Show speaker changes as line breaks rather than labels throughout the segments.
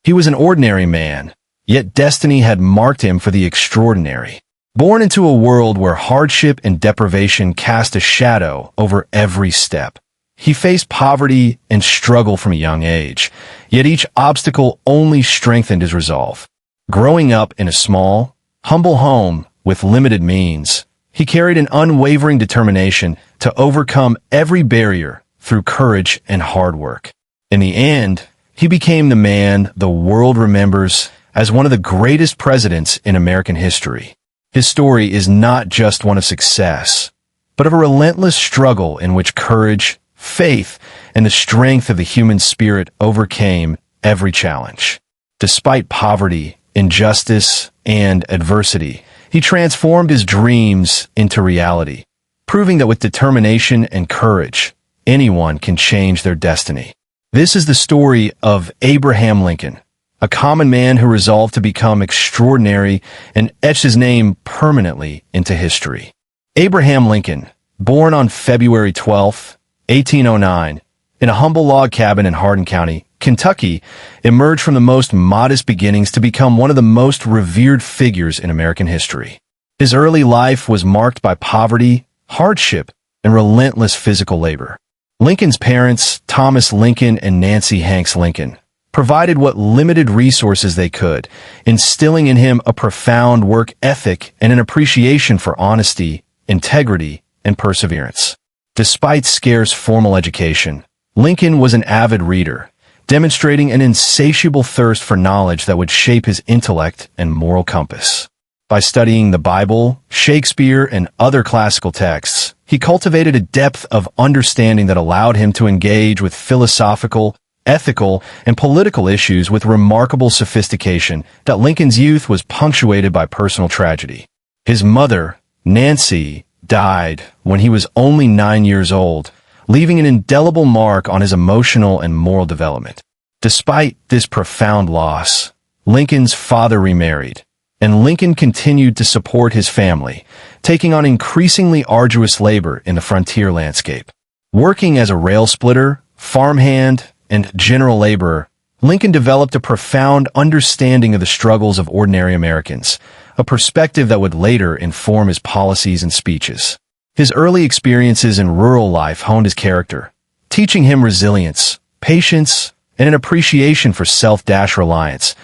He was an ordinary man, yet destiny had marked him for the extraordinary. Born into a world where hardship and deprivation cast a shadow over every step, he faced poverty and struggle from a young age, yet each obstacle only strengthened his resolve. Growing up in a small, humble home with limited means, he carried an unwavering determination to overcome every barrier through courage and hard work. In the end, he became the man the world remembers as one of the greatest presidents in American history. His story is not just one of success, but of a relentless struggle in which courage, faith, and the strength of the human spirit overcame every challenge. Despite poverty, injustice, and adversity, he transformed his dreams into reality, proving that with determination and courage, anyone can change their destiny. This is the story of Abraham Lincoln, a common man who resolved to become extraordinary and etched his name permanently into history. Abraham Lincoln, born on February 12, 1809, in a humble log cabin in Hardin County, Kentucky, emerged from the most modest beginnings to become one of the most revered figures in American history. His early life was marked by poverty, hardship, and relentless physical labor. Lincoln's parents, Thomas Lincoln and Nancy Hanks Lincoln, provided what limited resources they could, instilling in him a profound work ethic and an appreciation for honesty, integrity, and perseverance. Despite scarce formal education, Lincoln was an avid reader, demonstrating an insatiable thirst for knowledge that would shape his intellect and moral compass. By studying the Bible, Shakespeare, and other classical texts, he cultivated a depth of understanding that allowed him to engage with philosophical, ethical, and political issues with remarkable sophistication. That Lincoln's youth was punctuated by personal tragedy. His mother, Nancy, died when he was only 9 years old, leaving an indelible mark on his emotional and moral development. Despite this profound loss, Lincoln's father remarried, and Lincoln continued to support his family, taking on increasingly arduous labor in the frontier landscape. Working as a rail splitter, farmhand, and general laborer, Lincoln developed a profound understanding of the struggles of ordinary Americans, a perspective that would later inform his policies and speeches. His early experiences in rural life honed his character, teaching him resilience, patience, and an appreciation for self-reliance.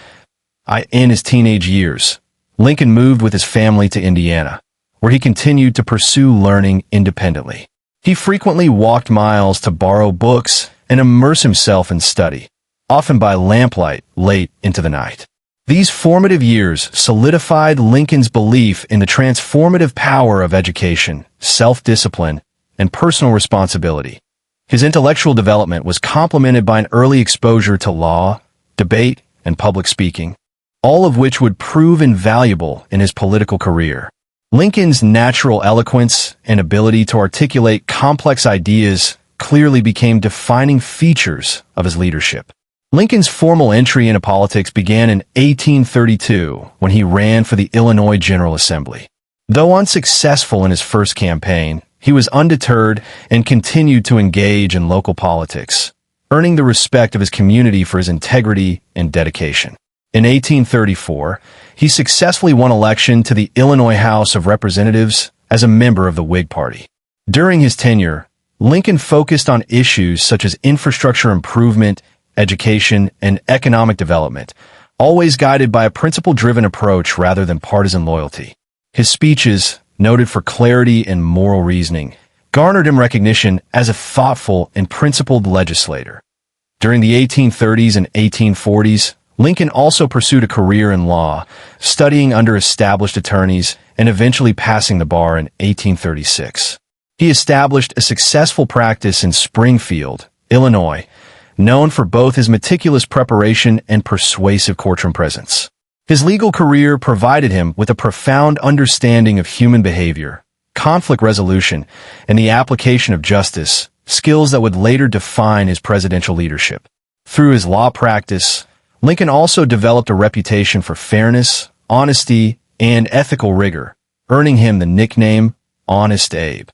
In his teenage years, Lincoln moved with his family to Indiana, where he continued to pursue learning independently. He frequently walked miles to borrow books and immerse himself in study, often by lamplight late into the night. These formative years solidified Lincoln's belief in the transformative power of education, self-discipline, and personal responsibility. His intellectual development was complemented by an early exposure to law, debate, and public speaking, all of which would prove invaluable in his political career. Lincoln's natural eloquence and ability to articulate complex ideas clearly became defining features of his leadership. Lincoln's formal entry into politics began in 1832 when he ran for the Illinois General Assembly. Though unsuccessful in his first campaign, he was undeterred and continued to engage in local politics, earning the respect of his community for his integrity and dedication. In 1834, he successfully won election to the Illinois House of Representatives as a member of the Whig Party. During his tenure, Lincoln focused on issues such as infrastructure improvement, education, and economic development, always guided by a principle-driven approach rather than partisan loyalty. His speeches, noted for clarity and moral reasoning, garnered him recognition as a thoughtful and principled legislator. During the 1830s and 1840s, Lincoln also pursued a career in law, studying under established attorneys and eventually passing the bar in 1836. He established a successful practice in Springfield, Illinois, known for both his meticulous preparation and persuasive courtroom presence. His legal career provided him with a profound understanding of human behavior, conflict resolution, and the application of justice, skills that would later define his presidential leadership. Through his law practice, Lincoln also developed a reputation for fairness, honesty, and ethical rigor, earning him the nickname Honest Abe.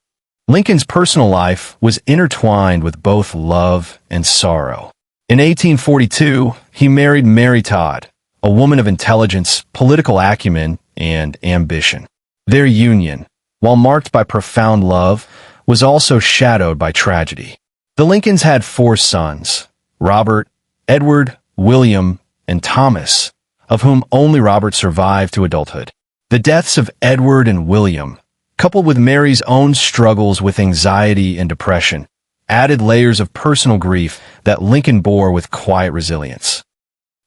Lincoln's personal life was intertwined with both love and sorrow. In 1842, he married Mary Todd, a woman of intelligence, political acumen, and ambition. Their union, while marked by profound love, was also shadowed by tragedy. The Lincolns had 4 sons: Robert, Edward, William, and Thomas, of whom only Robert survived to adulthood. The deaths of Edward and William, coupled with Mary's own struggles with anxiety and depression, added layers of personal grief that Lincoln bore with quiet resilience.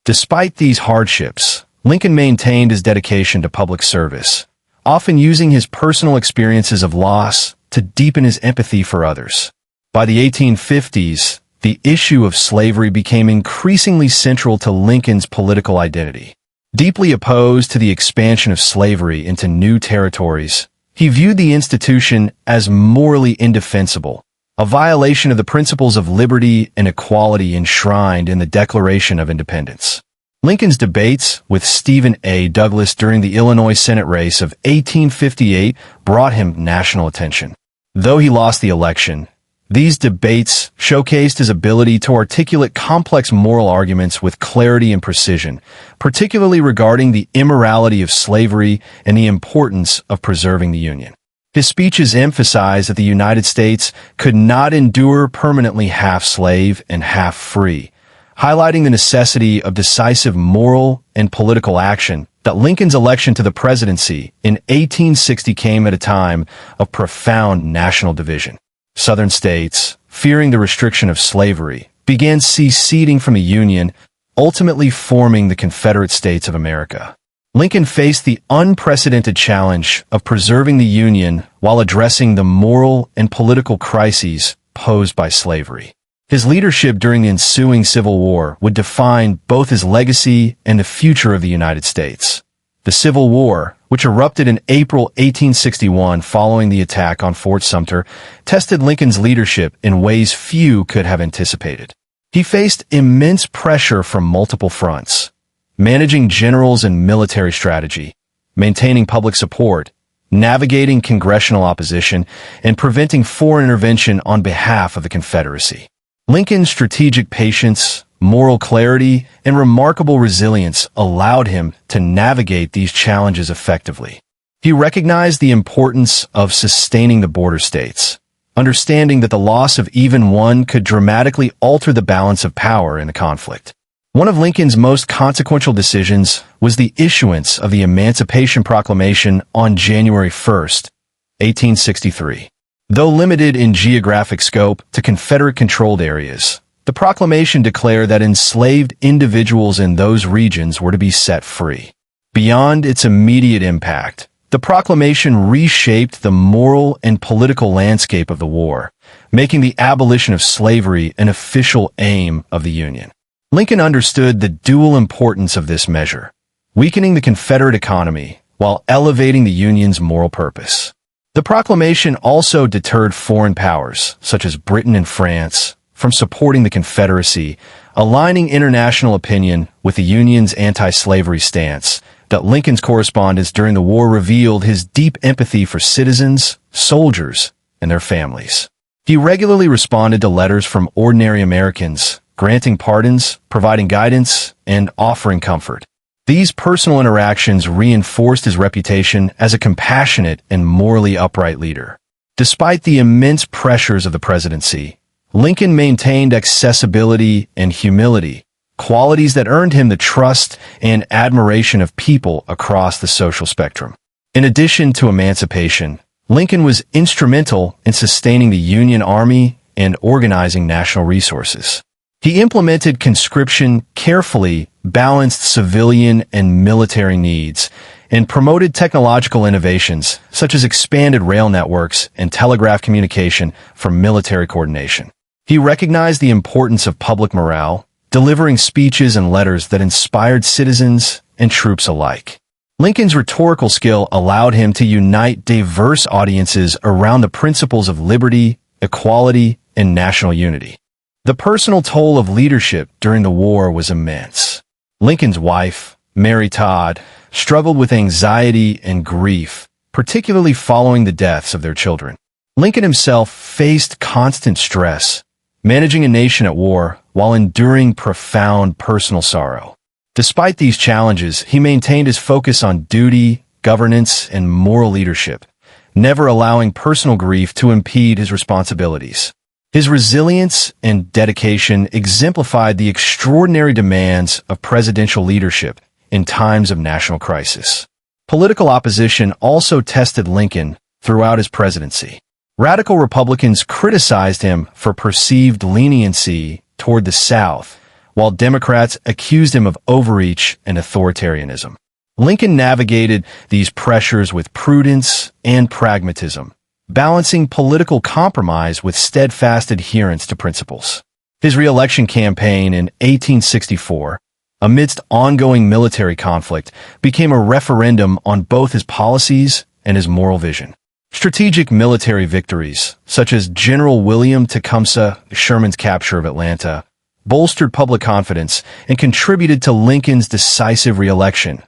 Despite these hardships, Lincoln maintained his dedication to public service, often using his personal experiences of loss to deepen his empathy for others. By the 1850s, the issue of slavery became increasingly central to Lincoln's political identity. Deeply opposed to the expansion of slavery into new territories, he viewed the institution as morally indefensible, a violation of the principles of liberty and equality enshrined in the Declaration of Independence. Lincoln's debates with Stephen A. Douglas during the Illinois Senate race of 1858 brought him national attention. Though he lost the election, these debates showcased his ability to articulate complex moral arguments with clarity and precision, particularly regarding the immorality of slavery and the importance of preserving the Union. His speeches emphasized that the United States could not endure permanently half slave and half free, highlighting the necessity of decisive moral and political action. That Lincoln's election to the presidency in 1860 came at a time of profound national division. Southern states, fearing the restriction of slavery, began seceding from the Union, ultimately forming the Confederate States of America. Lincoln faced the unprecedented challenge of preserving the Union while addressing the moral and political crises posed by slavery. His leadership during the ensuing Civil War would define both his legacy and the future of the United States. The Civil War, which erupted in April 1861 following the attack on Fort Sumter, tested Lincoln's leadership in ways few could have anticipated. He faced immense pressure from multiple fronts, managing generals and military strategy, maintaining public support, navigating congressional opposition, and preventing foreign intervention on behalf of the Confederacy. Lincoln's strategic patience, moral clarity, and remarkable resilience allowed him to navigate these challenges effectively. He recognized the importance of sustaining the border states, understanding that the loss of even one could dramatically alter the balance of power in a conflict. One of Lincoln's most consequential decisions was the issuance of the Emancipation Proclamation on January 1, 1863. Though limited in geographic scope to Confederate-controlled areas, the proclamation declared that enslaved individuals in those regions were to be set free. Beyond its immediate impact, the proclamation reshaped the moral and political landscape of the war, making the abolition of slavery an official aim of the Union. Lincoln understood the dual importance of this measure, weakening the Confederate economy while elevating the Union's moral purpose. The proclamation also deterred foreign powers, such as Britain and France, from supporting the Confederacy, aligning international opinion with the Union's anti-slavery stance. That Lincoln's correspondence during the war revealed his deep empathy for citizens, soldiers, and their families. He regularly responded to letters from ordinary Americans, granting pardons, providing guidance, and offering comfort. These personal interactions reinforced his reputation as a compassionate and morally upright leader. Despite the immense pressures of the presidency, Lincoln maintained accessibility and humility, qualities that earned him the trust and admiration of people across the social spectrum. In addition to emancipation, Lincoln was instrumental in sustaining the Union Army and organizing national resources. He implemented conscription carefully, balanced civilian and military needs, and promoted technological innovations such as expanded rail networks and telegraph communication for military coordination. He recognized the importance of public morale, delivering speeches and letters that inspired citizens and troops alike. Lincoln's rhetorical skill allowed him to unite diverse audiences around the principles of liberty, equality, and national unity. The personal toll of leadership during the war was immense. Lincoln's wife, Mary Todd, struggled with anxiety and grief, particularly following the deaths of their children. Lincoln himself faced constant stress, managing a nation at war while enduring profound personal sorrow. Despite these challenges, he maintained his focus on duty, governance, and moral leadership, never allowing personal grief to impede his responsibilities. His resilience and dedication exemplified the extraordinary demands of presidential leadership in times of national crisis. Political opposition also tested Lincoln throughout his presidency. Radical Republicans criticized him for perceived leniency toward the South, while Democrats accused him of overreach and authoritarianism. Lincoln navigated these pressures with prudence and pragmatism, balancing political compromise with steadfast adherence to principles. His re-election campaign in 1864, amidst ongoing military conflict, became a referendum on both his policies and his moral vision. Strategic military victories, such as General William Tecumseh Sherman's capture of Atlanta, bolstered public confidence and contributed to Lincoln's decisive re-election.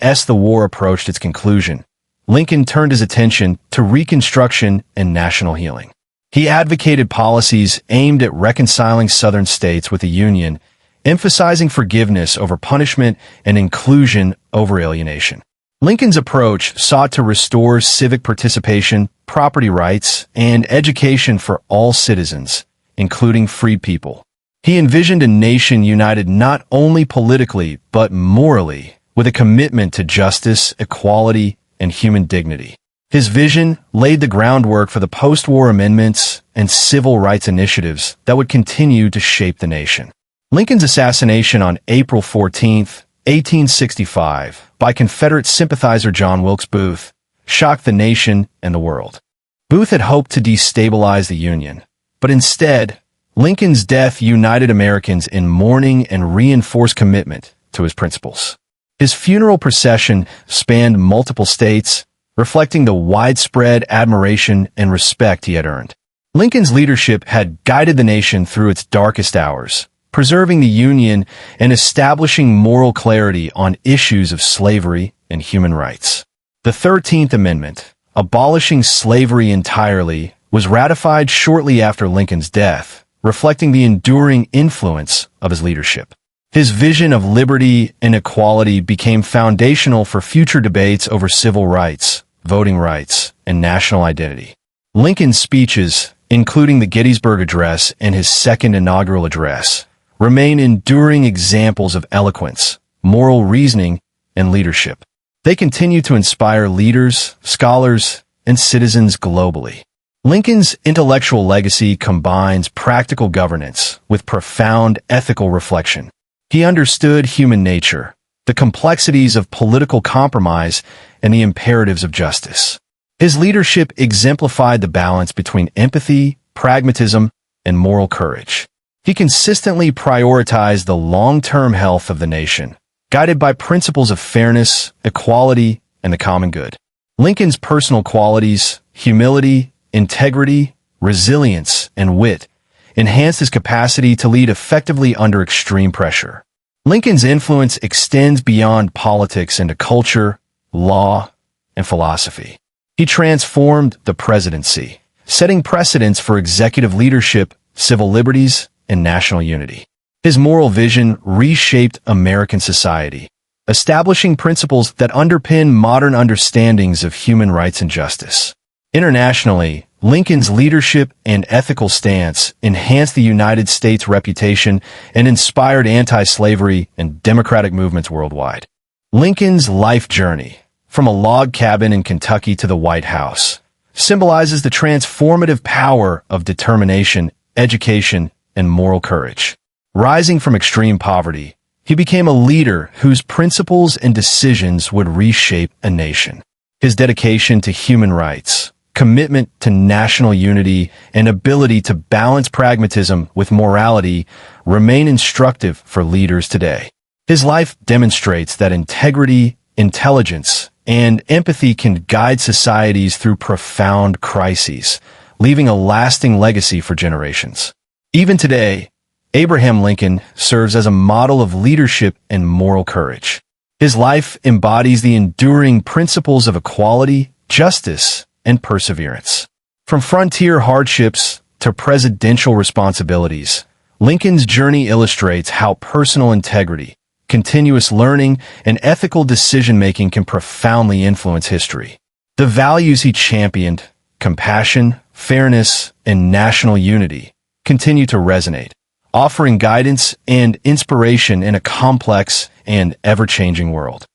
As the war approached its conclusion, Lincoln turned his attention to Reconstruction and national healing. He advocated policies aimed at reconciling Southern states with the Union, emphasizing forgiveness over punishment and inclusion over alienation. Lincoln's approach sought to restore civic participation, property rights, and education for all citizens, including freed people. He envisioned a nation united not only politically but morally, with a commitment to justice, equality, and human dignity. His vision laid the groundwork for the post-war amendments and civil rights initiatives that would continue to shape the nation. Lincoln's assassination on April 14, 1865, by Confederate sympathizer John Wilkes Booth, shocked the nation and the world. Booth had hoped to destabilize the Union, but instead, Lincoln's death united Americans in mourning and reinforced commitment to his principles. His funeral procession spanned multiple states, reflecting the widespread admiration and respect he had earned. Lincoln's leadership had guided the nation through its darkest hours, preserving the Union and establishing moral clarity on issues of slavery and human rights. The 13th Amendment, abolishing slavery entirely, was ratified shortly after Lincoln's death, reflecting the enduring influence of his leadership. His vision of liberty and equality became foundational for future debates over civil rights, voting rights, and national identity. Lincoln's speeches, including the Gettysburg Address and his second inaugural address, remain enduring examples of eloquence, moral reasoning, and leadership. They continue to inspire leaders, scholars, and citizens globally. Lincoln's intellectual legacy combines practical governance with profound ethical reflection. He understood human nature, the complexities of political compromise, and the imperatives of justice. His leadership exemplified the balance between empathy, pragmatism, and moral courage. He consistently prioritized the long-term health of the nation, guided by principles of fairness, equality, and the common good. Lincoln's personal qualities, humility, integrity, resilience, and wit, enhanced his capacity to lead effectively under extreme pressure. Lincoln's influence extends beyond politics into culture, law, and philosophy. He transformed the presidency, setting precedents for executive leadership, civil liberties, and national unity. His moral vision reshaped American society, establishing principles that underpin modern understandings of human rights and justice. Internationally, Lincoln's leadership and ethical stance enhanced the United States' reputation and inspired anti-slavery and democratic movements worldwide. Lincoln's life journey, from a log cabin in Kentucky to the White House, symbolizes the transformative power of determination, education, and moral courage. Rising from extreme poverty, he became a leader whose principles and decisions would reshape a nation. His dedication to human rights, commitment to national unity, and ability to balance pragmatism with morality remain instructive for leaders today. His life demonstrates that integrity, intelligence, and empathy can guide societies through profound crises, leaving a lasting legacy for generations. Even today, Abraham Lincoln serves as a model of leadership and moral courage. His life embodies the enduring principles of equality, justice, and perseverance. From frontier hardships to presidential responsibilities, Lincoln's journey illustrates how personal integrity, continuous learning, and ethical decision-making can profoundly influence history. The values he championed, compassion, fairness, and national unity, continue to resonate, offering guidance and inspiration in a complex and ever-changing world.